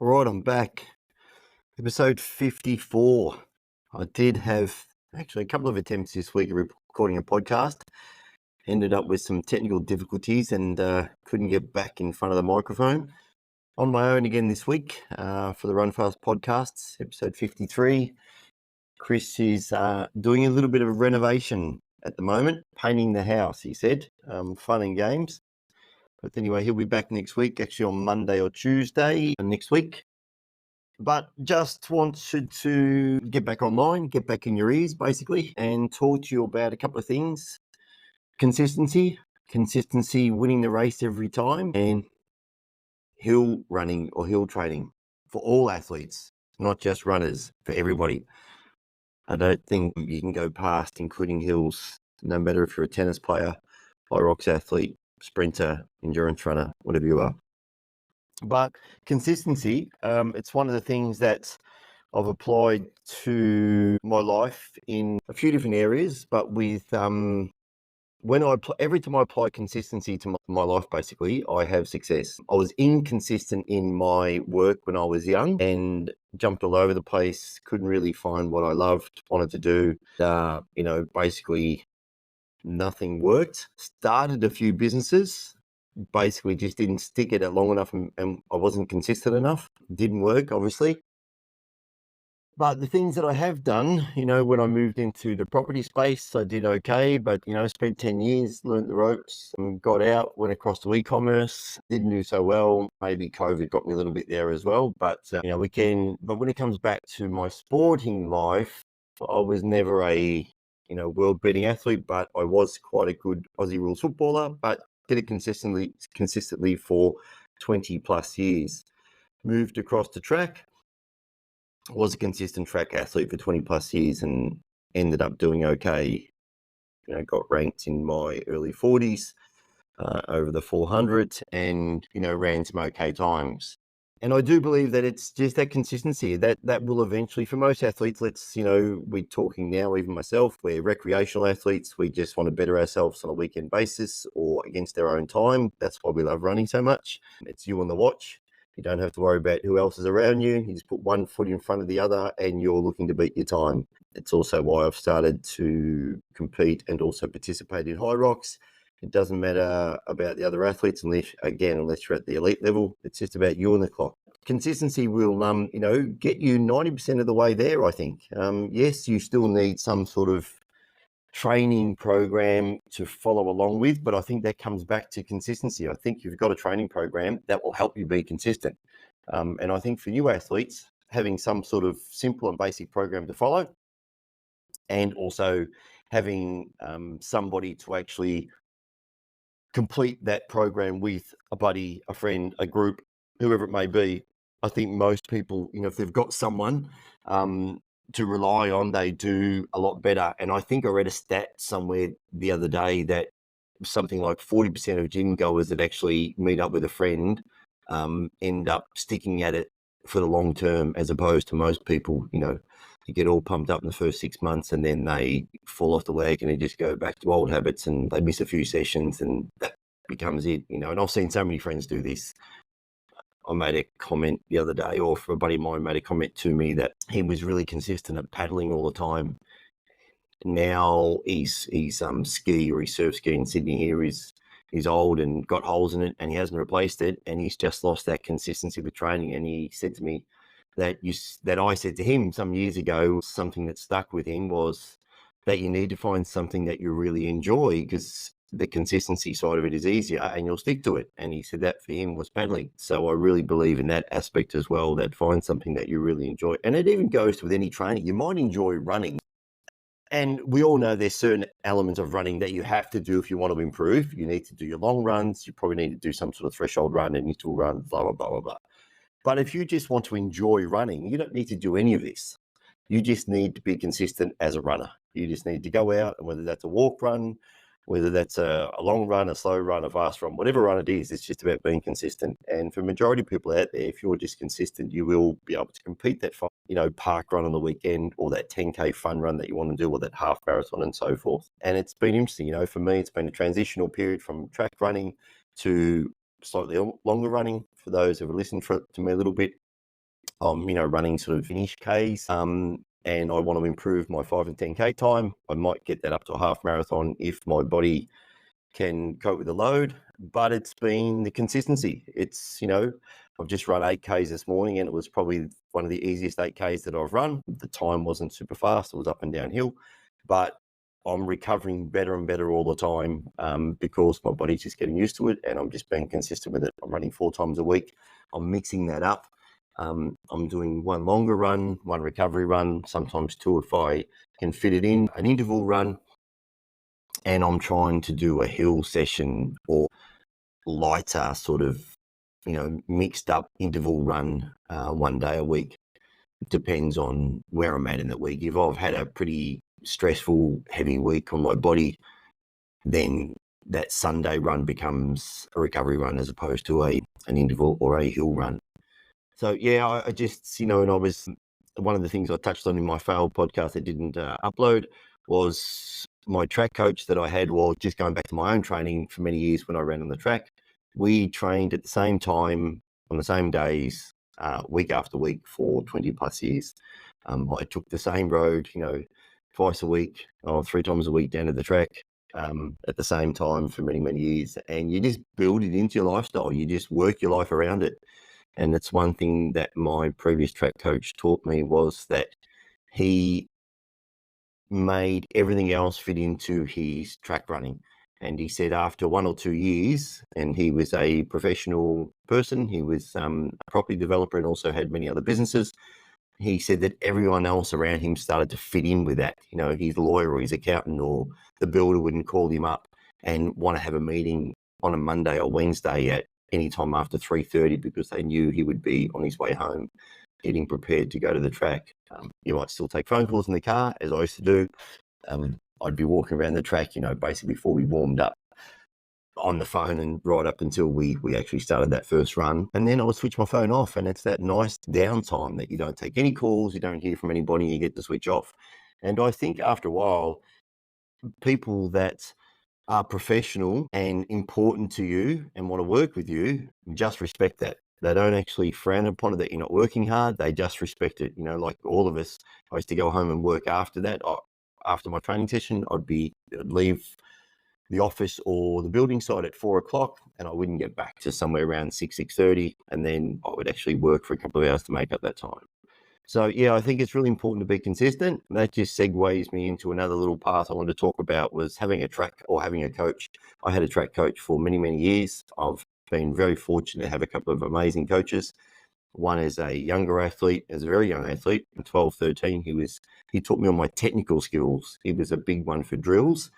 All right, I'm back. Episode 54. I did have actually a couple of attempts this week of recording a podcast. Ended up with some technical difficulties and couldn't get back in front of the microphone. On my own again this week for the Run Fast podcasts, episode 53. Chris is doing a little bit of a renovation at the moment, painting the house, he said. Fun and games. But anyway, he'll be back next week, actually on Monday or Tuesday next week. But just wanted to get back online, get back in your ears, basically, and talk to you about a couple of things. Consistency, winning the race every time, and hill running or hill training for all athletes, not just runners, for everybody. I don't think you can go past including hills, no matter if you're a tennis player, high rocks athlete, sprinter, endurance runner, whatever you are. But consistency, it's one of the things that I've applied to my life in a few different areas, but with every time I apply consistency to my life, basically, I have success. I was inconsistent in my work when I was young and jumped all over the place, couldn't really find what I loved, wanted to do. Basically nothing worked. Started a few businesses, basically just didn't stick at it long enough and I wasn't consistent enough. Didn't work, obviously. But the things that I have done, when I moved into the property space, I did okay, but, spent 10 years, learned the ropes, and got out, went across to e-commerce, didn't do so well. Maybe COVID got me a little bit there as well. But, but when it comes back to my sporting life, I was never a, world-beating athlete, but I was quite a good Aussie rules footballer, but did it consistently for 20 plus years. Moved across the track. Was a consistent track athlete for 20 plus years and ended up doing okay. Got ranked in my early 40s over the 400 and, ran some okay times. And I do believe that it's just that consistency that will eventually, for most athletes, we're talking now, even myself, we're recreational athletes. We just want to better ourselves on a weekend basis or against our own time. That's why we love running so much. It's you on the watch. You don't have to worry about who else is around you. You just put one foot in front of the other and you're looking to beat your time. It's also why I've started to compete and also participate in high rocks. It doesn't matter about the other athletes unless you're at the elite level. It's just about you and the clock. Consistency will, get you 90% of the way there, I think. Yes, you still need some sort of training program to follow along with, but I think that comes back to consistency. I think you've got a training program that will help you be consistent. And I think for you athletes, having some sort of simple and basic program to follow and also having somebody to actually complete that program with, a buddy, a friend, a group, whoever it may be. I think most people, if they've got someone to rely on, they do a lot better. And I think I read a stat somewhere the other day that something like 40% of gym goers that actually meet up with a friend end up sticking at it for the long term, as opposed to most people, you get all pumped up in the first 6 months and then they fall off the wagon and just go back to old habits and they miss a few sessions and that becomes it, and I've seen so many friends do this. I made a comment the other day, or for a buddy of mine made a comment to me that he was really consistent at paddling all the time. Now he's ski or he surf ski in Sydney here is old and got holes in it and he hasn't replaced it and he's just lost that consistency with training. And he said to me that I said to him some years ago, something that stuck with him was that you need to find something that you really enjoy, because the consistency side of it is easier and you'll stick to it. And he said that for him was paddling. So I really believe in that aspect as well, that find something that you really enjoy. And it even goes with any training. You might enjoy running. And we all know there's certain elements of running that you have to do if you want to improve. You need to do your long runs. You probably need to do some sort of threshold run and interval run, blah, blah, blah, blah, blah. But if you just want to enjoy running, you don't need to do any of this. You just need to be consistent as a runner. You just need to go out, and whether that's a walk run, whether that's a long run, a slow run, a fast run, whatever run it is, it's just about being consistent. And for the majority of people out there, if you're just consistent, you will be able to compete that park run on the weekend, or that 10K fun run that you want to do, or that half marathon and so forth. And it's been interesting, for me, it's been a transitional period from track running to slightly longer running. For those who have listened to me a little bit, I'm, running sort of finish Ks, and I want to improve my 5 and 10K time. I might get that up to a half marathon if my body can cope with the load, but it's been the consistency. It's, I've just run 8Ks this morning, and it was probably one of the easiest 8Ks that I've run. The time wasn't super fast. It was up and downhill, but I'm recovering better and better all the time, because my body's just getting used to it, and I'm just being consistent with it. I'm running 4 times a week. I'm mixing that up. I'm doing one longer run, one recovery run, sometimes 2 if I can fit it in, an interval run, and I'm trying to do a hill session or lighter sort of, mixed up interval run 1 day a week. It depends on where I'm at in the week. If I've had a pretty stressful, heavy week on my body, then that Sunday run becomes a recovery run as opposed to an interval or a hill run. So, yeah, I just, and I was, one of the things I touched on in my failed podcast that didn't upload was my track coach that I had, well, just going back to my own training for many years when I ran on the track. We trained at the same time on the same days, week after week for 20 plus years. I took the same road, twice a week or 3 times a week down to the track at the same time for many, many years. And you just build it into your lifestyle. You just work your life around it. And it's one thing that my previous track coach taught me was that he made everything else fit into his track running. And he said after 1 or 2 years, and he was a professional person, he was a property developer and also had many other businesses. He said that everyone else around him started to fit in with that. His lawyer or his accountant or the builder wouldn't call him up and want to have a meeting on a Monday or Wednesday at any time after 3:30 because they knew he would be on his way home getting prepared to go to the track. You might still take phone calls in the car, as I used to do. I'd be walking around the track, basically before we warmed up on the phone and right up until we actually started that first run. And then I would switch my phone off, and it's that nice downtime that you don't take any calls, you don't hear from anybody, you get to switch off. And I think after a while, people that are professional and important to you and want to work with you just respect that. They don't actually frown upon it that you're not working hard. They just respect it. Like all of us, I used to go home and work after that. After my training session, I'd leave the office or the building site at 4 o'clock, and I wouldn't get back to somewhere around 6:30, and then I would actually work for a couple of hours to make up that time. So, yeah, I think it's really important to be consistent. That just segues me into another little path I wanted to talk about was having a track or having a coach. I had a track coach for many, many years. I've been very fortunate to have a couple of amazing coaches. One is a younger athlete, as a very young athlete, 12, 13. He taught me all my technical skills. He was a big one for drills.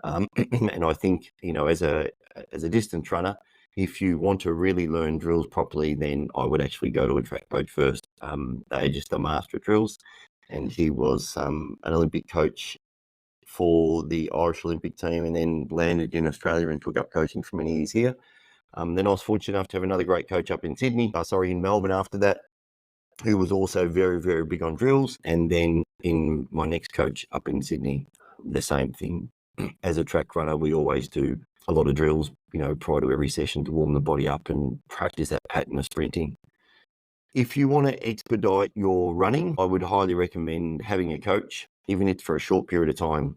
And I think, as a distance runner, if you want to really learn drills properly, then I would actually go to a track coach first. They're just a master at drills. And he was an Olympic coach for the Irish Olympic team and then landed in Australia and took up coaching for many years here. Then I was fortunate enough to have another great coach up in in Melbourne after that, who was also very, very big on drills. And then in my next coach up in Sydney, the same thing. As a track runner, we always do a lot of drills, prior to every session to warm the body up and practice that pattern of sprinting. If you want to expedite your running, I would highly recommend having a coach, even if it's for a short period of time.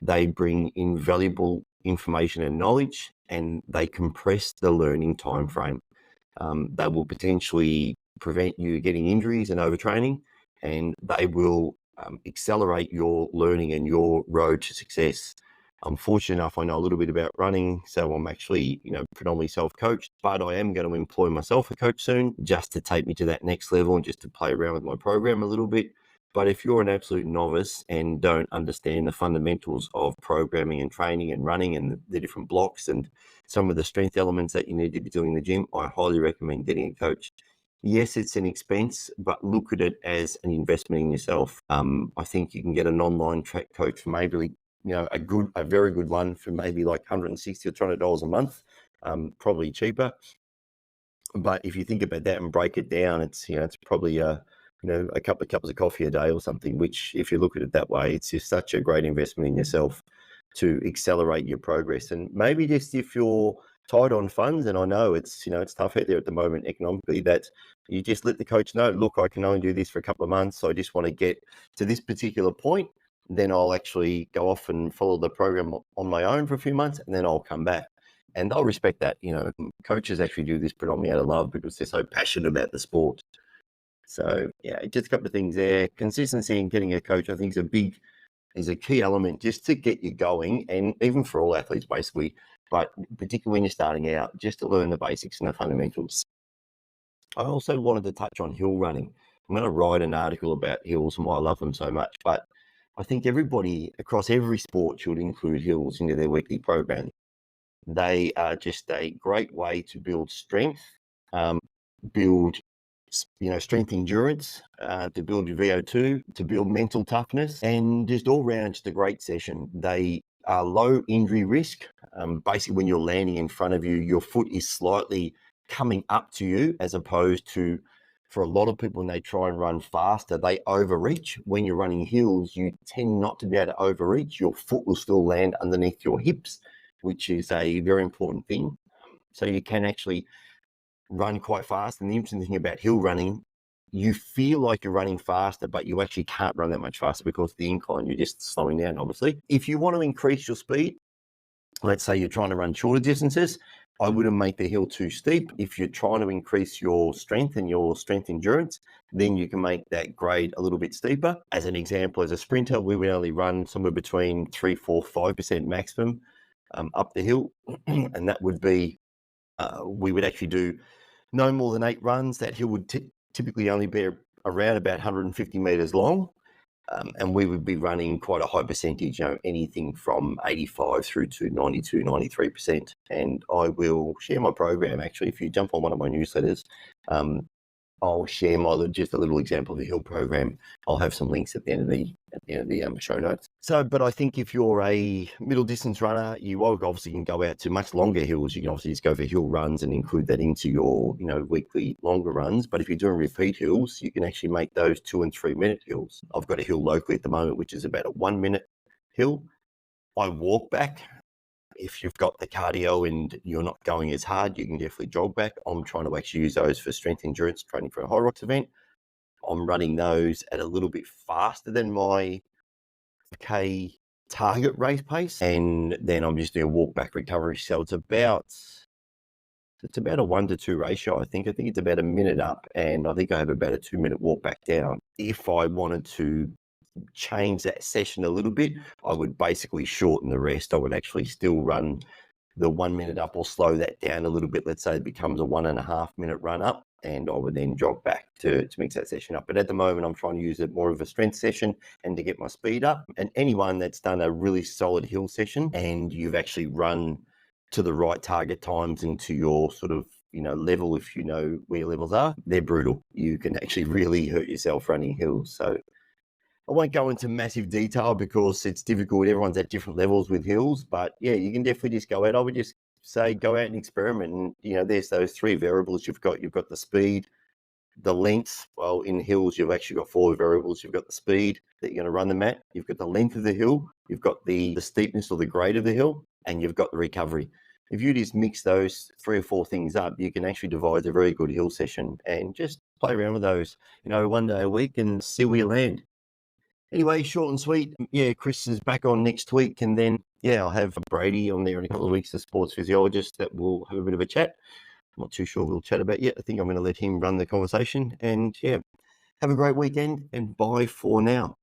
They bring invaluable information and knowledge, and they compress the learning time frame. They will potentially prevent you getting injuries and overtraining, and they will accelerate your learning and your road to success. I'm fortunate enough, I know a little bit about running, so I'm actually, predominantly self-coached, but I am going to employ myself a coach soon just to take me to that next level and just to play around with my program a little bit. But if you're an absolute novice and don't understand the fundamentals of programming and training and running and the different blocks and some of the strength elements that you need to be doing in the gym, I highly recommend getting a coach. Yes, it's an expense, but look at it as an investment in yourself. I think you can get an online track coach for maybe, a very good one for maybe like $160 or $200 a month, probably cheaper. But if you think about that and break it down, it's probably a couple of cups of coffee a day or something, which if you look at it that way, it's just such a great investment in yourself to accelerate your progress. And maybe just if you're tight on funds, and I know it's tough out there at the moment economically, that you just let the coach know, look, I can only do this for a couple of months, so I just want to get to this particular point, then I'll actually go off and follow the program on my own for a few months, and then I'll come back. And they'll respect that. Coaches actually do this predominantly out of love because they're so passionate about the sport. So yeah, just a couple of things there. Consistency in getting a coach, I think, is a key element just to get you going, and even for all athletes basically, but particularly when you're starting out, just to learn the basics and the fundamentals. I also wanted to touch on hill running. I'm going to write an article about hills and why I love them so much, but I think everybody across every sport should include hills into their weekly program. They are just a great way to build strength, build strength endurance, to build your VO2, to build mental toughness, and just all round just a great session. They are low injury risk. Basically, when you're landing in front of you, your foot is slightly coming up to you, as opposed to, for a lot of people, when they try and run faster, they overreach. When you're running hills, you tend not to be able to overreach. Your foot will still land underneath your hips, which is a very important thing. So you can actually run quite fast. And the interesting thing about hill running, you feel like you're running faster, but you actually can't run that much faster because of the incline. You're just slowing down, obviously. If you want to increase your speed, let's say you're trying to run shorter distances, I wouldn't make the hill too steep. If you're trying to increase your strength and your strength endurance, then you can make that grade a little bit steeper. As an example, as a sprinter, we would only run somewhere between 3, 4, 5% maximum up the hill. And that would be, we would actually do no more than 8 runs. That hill would typically only be around about 150 meters long. And we would be running quite a high percentage, anything from 85 through to 92, 93%. And I will share my program, actually. If you jump on one of my newsletters, I'll share just a little example of the hill program. I'll have some links at the end of the show notes. So, but I think if you're a middle distance runner, you obviously can go out to much longer hills. You can obviously just go for hill runs and include that into your, weekly longer runs. But if you're doing repeat hills, you can actually make those 2 and 3 minute hills. I've got a hill locally at the moment, which is about a 1 minute hill. I walk back. If you've got the cardio and you're not going as hard, you can definitely jog back. I'm trying to actually use those for strength endurance training for a high rocks event. I'm running those at a little bit faster than my K target race pace, and then I'm just doing a walk back recovery. So it's about a 1 to 2 ratio. I think it's about a minute up, and I think I have about a 2 minute walk back down. If I wanted to change that session a little bit, I would basically shorten the rest. I would actually still run the 1 minute up or slow that down a little bit. Let's say it becomes a 1.5 minute run up, and I would then jog back to mix that session up. But at the moment, I'm trying to use it more of a strength session and to get my speed up. And anyone that's done a really solid hill session and you've actually run to the right target times into your sort of level, if you know where your levels are, they're brutal. You can actually really hurt yourself running hills. So I won't go into massive detail because it's difficult. Everyone's at different levels with hills, but yeah, you can definitely just go out. I would just say go out and experiment. And there's those 3 variables you've got. You've got the speed, the length. Well, in hills, you've actually got 4 variables. You've got the speed that you're going to run them at. You've got the length of the hill. You've got the steepness or the grade of the hill, and you've got the recovery. If you just mix those 3 or 4 things up, you can actually devise a very good hill session and just play around with those, 1 day a week and see where you land. Anyway, short and sweet. Yeah, Chris is back on next week, and then I'll have Brady on there in a couple of weeks, the sports physiologist, that will have a bit of a chat. I'm not too sure we'll chat about yet. I think I'm going to let him run the conversation, and have a great weekend, and bye for now.